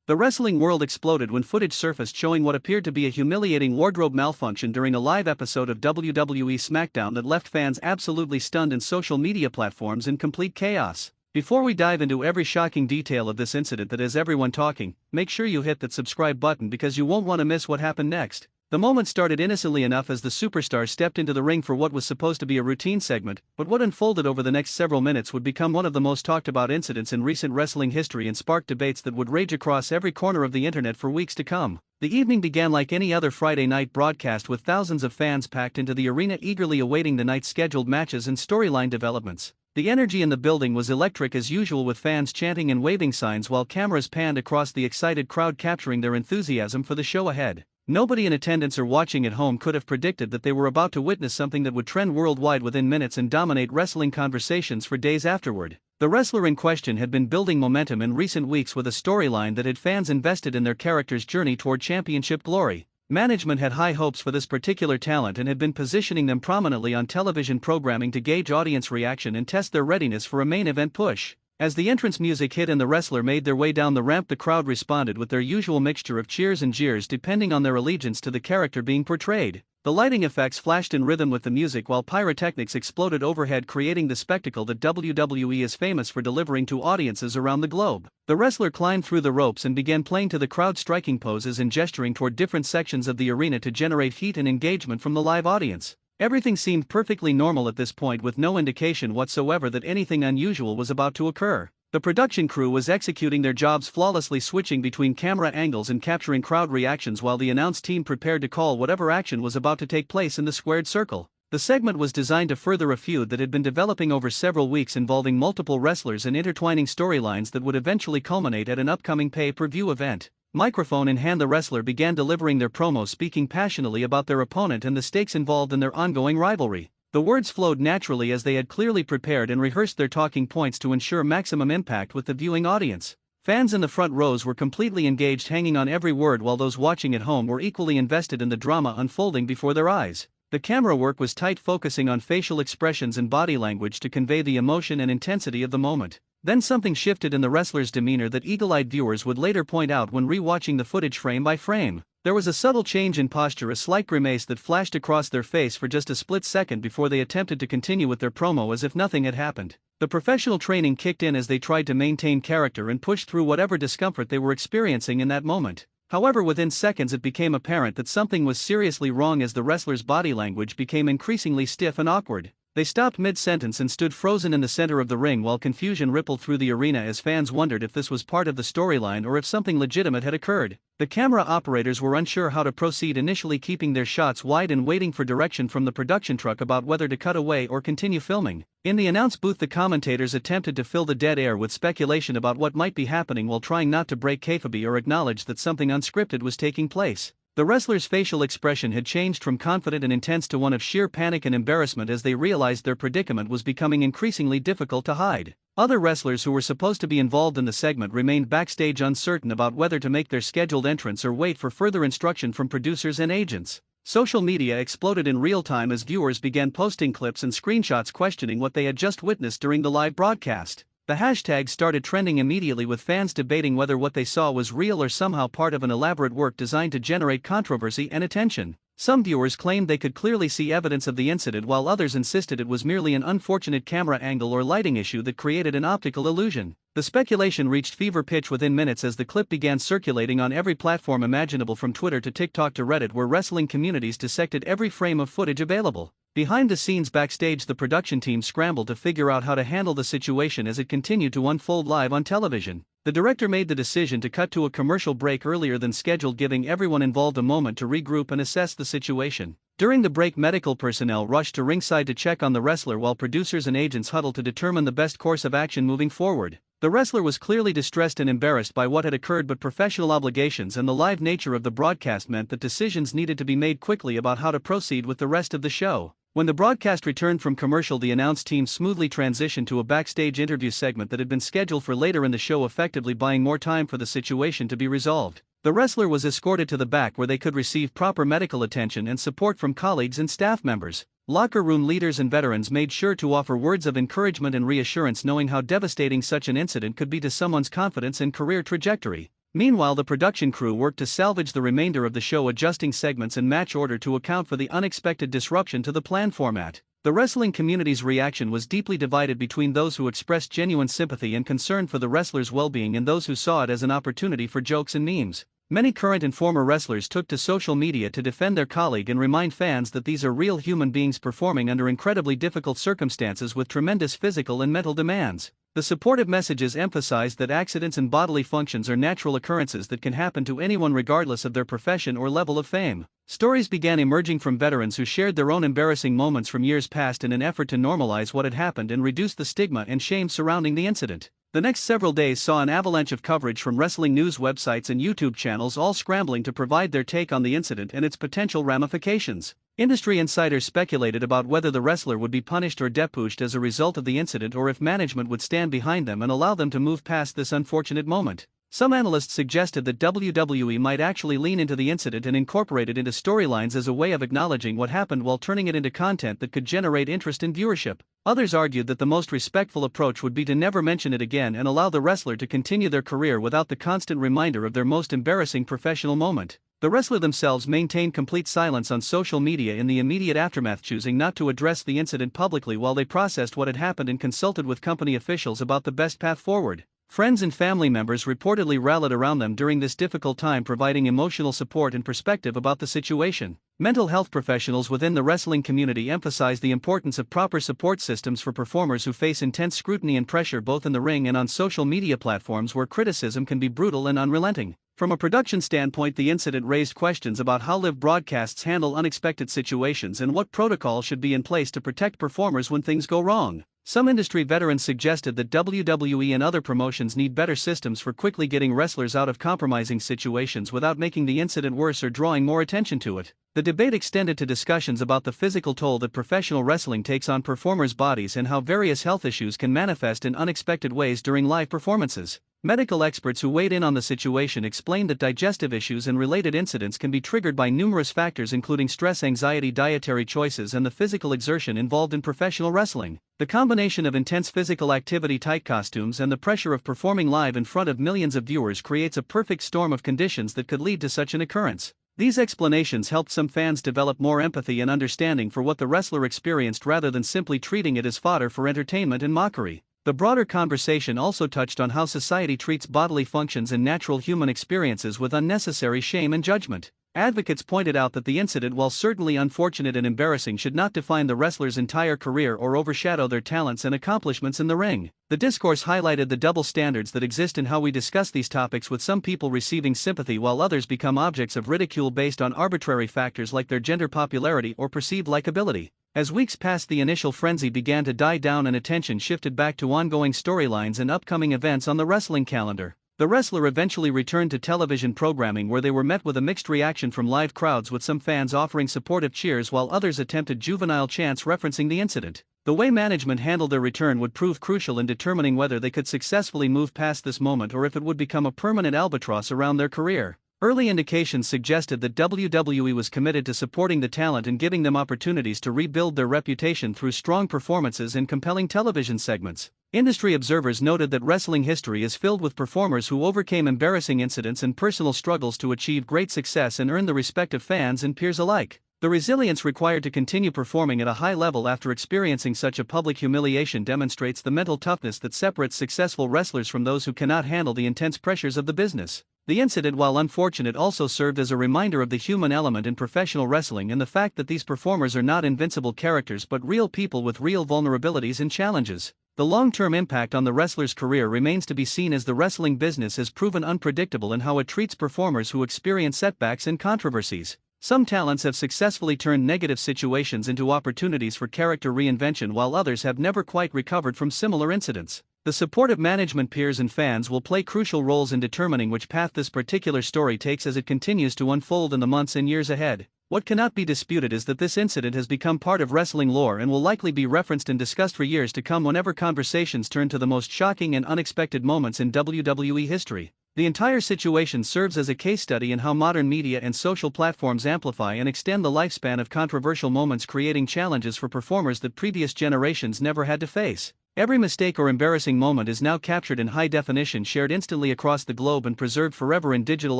The wrestling world exploded when footage surfaced showing what appeared to be a humiliating wardrobe malfunction during a live episode of WWE Smackdown that left fans absolutely stunned and social media platforms in complete chaos. Before we dive into every shocking detail of this incident that has everyone talking, make sure you hit that subscribe button because you won't want to miss what happened next. The moment started innocently enough as the superstar stepped into the ring for what was supposed to be a routine segment, but what unfolded over the next several minutes would become one of the most talked about incidents in recent wrestling history and spark debates that would rage across every corner of the internet for weeks to come. The evening began like any other Friday night broadcast with thousands of fans packed into the arena eagerly awaiting the night's scheduled matches and storyline developments. The energy in the building was electric as usual with fans chanting and waving signs while cameras panned across the excited crowd capturing their enthusiasm for the show ahead. Nobody in attendance or watching at home could have predicted that they were about to witness something that would trend worldwide within minutes and dominate wrestling conversations for days afterward. The wrestler in question had been building momentum in recent weeks with a storyline that had fans invested in their character's journey toward championship glory. Management had high hopes for this particular talent and had been positioning them prominently on television programming to gauge audience reaction and test their readiness for a main event push. As the entrance music hit and the wrestler made their way down the ramp, the crowd responded with their usual mixture of cheers and jeers depending on their allegiance to the character being portrayed. The lighting effects flashed in rhythm with the music while pyrotechnics exploded overhead, creating the spectacle that WWE is famous for delivering to audiences around the globe. The wrestler climbed through the ropes and began playing to the crowd, striking poses and gesturing toward different sections of the arena to generate heat and engagement from the live audience. Everything seemed perfectly normal at this point, with no indication whatsoever that anything unusual was about to occur. The production crew was executing their jobs flawlessly, switching between camera angles and capturing crowd reactions while the announce team prepared to call whatever action was about to take place in the squared circle. The segment was designed to further a feud that had been developing over several weeks, involving multiple wrestlers and intertwining storylines that would eventually culminate at an upcoming pay-per-view event. Microphone in hand, the wrestler began delivering their promo, speaking passionately about their opponent and the stakes involved in their ongoing rivalry. The words flowed naturally as they had clearly prepared and rehearsed their talking points to ensure maximum impact with the viewing audience. Fans in the front rows were completely engaged, hanging on every word, while those watching at home were equally invested in the drama unfolding before their eyes. The camera work was tight, focusing on facial expressions and body language to convey the emotion and intensity of the moment. Then something shifted in the wrestler's demeanor that eagle-eyed viewers would later point out when re-watching the footage frame by frame. There was a subtle change in posture, a slight grimace that flashed across their face for just a split second before they attempted to continue with their promo as if nothing had happened. The professional training kicked in as they tried to maintain character and push through whatever discomfort they were experiencing in that moment. However, within seconds it became apparent that something was seriously wrong as the wrestler's body language became increasingly stiff and awkward. They stopped mid-sentence and stood frozen in the center of the ring while confusion rippled through the arena as fans wondered if this was part of the storyline or if something legitimate had occurred. The camera operators were unsure how to proceed, initially keeping their shots wide and waiting for direction from the production truck about whether to cut away or continue filming. In the announce booth, the commentators attempted to fill the dead air with speculation about what might be happening while trying not to break kayfabe or acknowledge that something unscripted was taking place. The wrestler's facial expression had changed from confident and intense to one of sheer panic and embarrassment as they realized their predicament was becoming increasingly difficult to hide. Other wrestlers who were supposed to be involved in the segment remained backstage, uncertain about whether to make their scheduled entrance or wait for further instruction from producers and agents. Social media exploded in real time as viewers began posting clips and screenshots questioning what they had just witnessed during the live broadcast. The hashtag started trending immediately, with fans debating whether what they saw was real or somehow part of an elaborate work designed to generate controversy and attention. Some viewers claimed they could clearly see evidence of the incident, while others insisted it was merely an unfortunate camera angle or lighting issue that created an optical illusion. The speculation reached fever pitch within minutes as the clip began circulating on every platform imaginable, from Twitter to TikTok to Reddit, where wrestling communities dissected every frame of footage available. Behind the scenes backstage, the production team scrambled to figure out how to handle the situation as it continued to unfold live on television. The director made the decision to cut to a commercial break earlier than scheduled, giving everyone involved a moment to regroup and assess the situation. During the break, medical personnel rushed to ringside to check on the wrestler, while producers and agents huddled to determine the best course of action moving forward. The wrestler was clearly distressed and embarrassed by what had occurred, but professional obligations and the live nature of the broadcast meant that decisions needed to be made quickly about how to proceed with the rest of the show. When the broadcast returned from commercial, the announce team smoothly transitioned to a backstage interview segment that had been scheduled for later in the show, effectively buying more time for the situation to be resolved. The wrestler was escorted to the back where they could receive proper medical attention and support from colleagues and staff members. Locker room leaders and veterans made sure to offer words of encouragement and reassurance, knowing how devastating such an incident could be to someone's confidence and career trajectory. Meanwhile, the production crew worked to salvage the remainder of the show, adjusting segments and match order to account for the unexpected disruption to the planned format. The wrestling community's reaction was deeply divided between those who expressed genuine sympathy and concern for the wrestlers' well-being and those who saw it as an opportunity for jokes and memes. Many current and former wrestlers took to social media to defend their colleague and remind fans that these are real human beings performing under incredibly difficult circumstances with tremendous physical and mental demands. The supportive messages emphasized that accidents and bodily functions are natural occurrences that can happen to anyone regardless of their profession or level of fame. Stories began emerging from veterans who shared their own embarrassing moments from years past in an effort to normalize what had happened and reduce the stigma and shame surrounding the incident. The next several days saw an avalanche of coverage from wrestling news websites and YouTube channels, all scrambling to provide their take on the incident and its potential ramifications. Industry insiders speculated about whether the wrestler would be punished or depushed as a result of the incident, or if management would stand behind them and allow them to move past this unfortunate moment. Some analysts suggested that WWE might actually lean into the incident and incorporate it into storylines as a way of acknowledging what happened while turning it into content that could generate interest and viewership. Others argued that the most respectful approach would be to never mention it again and allow the wrestler to continue their career without the constant reminder of their most embarrassing professional moment. The wrestler themselves maintained complete silence on social media in the immediate aftermath, choosing not to address the incident publicly while they processed what had happened and consulted with company officials about the best path forward. Friends and family members reportedly rallied around them during this difficult time, providing emotional support and perspective about the situation. Mental health professionals within the wrestling community emphasized the importance of proper support systems for performers who face intense scrutiny and pressure both in the ring and on social media platforms where criticism can be brutal and unrelenting. From a production standpoint, the incident raised questions about how live broadcasts handle unexpected situations and what protocol should be in place to protect performers when things go wrong. Some industry veterans suggested that WWE and other promotions need better systems for quickly getting wrestlers out of compromising situations without making the incident worse or drawing more attention to it. The debate extended to discussions about the physical toll that professional wrestling takes on performers' bodies and how various health issues can manifest in unexpected ways during live performances. Medical experts who weighed in on the situation explained that digestive issues and related incidents can be triggered by numerous factors, including stress, anxiety, dietary choices, and the physical exertion involved in professional wrestling. The combination of intense physical activity, tight costumes, and the pressure of performing live in front of millions of viewers creates a perfect storm of conditions that could lead to such an occurrence. These explanations helped some fans develop more empathy and understanding for what the wrestler experienced rather than simply treating it as fodder for entertainment and mockery. The broader conversation also touched on how society treats bodily functions and natural human experiences with unnecessary shame and judgment. Advocates pointed out that the incident, while certainly unfortunate and embarrassing, should not define the wrestler's entire career or overshadow their talents and accomplishments in the ring. The discourse highlighted the double standards that exist in how we discuss these topics, with some people receiving sympathy while others become objects of ridicule based on arbitrary factors like their gender, popularity, or perceived likability. As weeks passed, the initial frenzy began to die down and attention shifted back to ongoing storylines and upcoming events on the wrestling calendar. The wrestler eventually returned to television programming, where they were met with a mixed reaction from live crowds, with some fans offering supportive cheers while others attempted juvenile chants referencing the incident. The way management handled their return would prove crucial in determining whether they could successfully move past this moment or if it would become a permanent albatross around their career. Early indications suggested that WWE was committed to supporting the talent and giving them opportunities to rebuild their reputation through strong performances and compelling television segments. Industry observers noted that wrestling history is filled with performers who overcame embarrassing incidents and personal struggles to achieve great success and earn the respect of fans and peers alike. The resilience required to continue performing at a high level after experiencing such a public humiliation demonstrates the mental toughness that separates successful wrestlers from those who cannot handle the intense pressures of the business. The incident, while unfortunate, also served as a reminder of the human element in professional wrestling and the fact that these performers are not invincible characters but real people with real vulnerabilities and challenges. The long-term impact on the wrestler's career remains to be seen, as the wrestling business has proven unpredictable in how it treats performers who experience setbacks and controversies. Some talents have successfully turned negative situations into opportunities for character reinvention, while others have never quite recovered from similar incidents. The support of management, peers, and fans will play crucial roles in determining which path this particular story takes as it continues to unfold in the months and years ahead. What cannot be disputed is that this incident has become part of wrestling lore and will likely be referenced and discussed for years to come whenever conversations turn to the most shocking and unexpected moments in WWE history. The entire situation serves as a case study in how modern media and social platforms amplify and extend the lifespan of controversial moments, creating challenges for performers that previous generations never had to face. Every mistake or embarrassing moment is now captured in high definition, shared instantly across the globe, and preserved forever in digital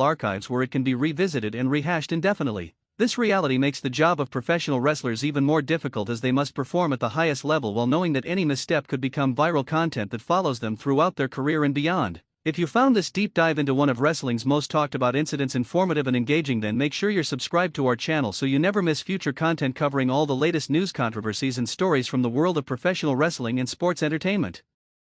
archives where it can be revisited and rehashed indefinitely. This reality makes the job of professional wrestlers even more difficult, as they must perform at the highest level while knowing that any misstep could become viral content that follows them throughout their career and beyond. If you found this deep dive into one of wrestling's most talked about incidents informative and engaging, then make sure you're subscribed to our channel so you never miss future content covering all the latest news, controversies, and stories from the world of professional wrestling and sports entertainment.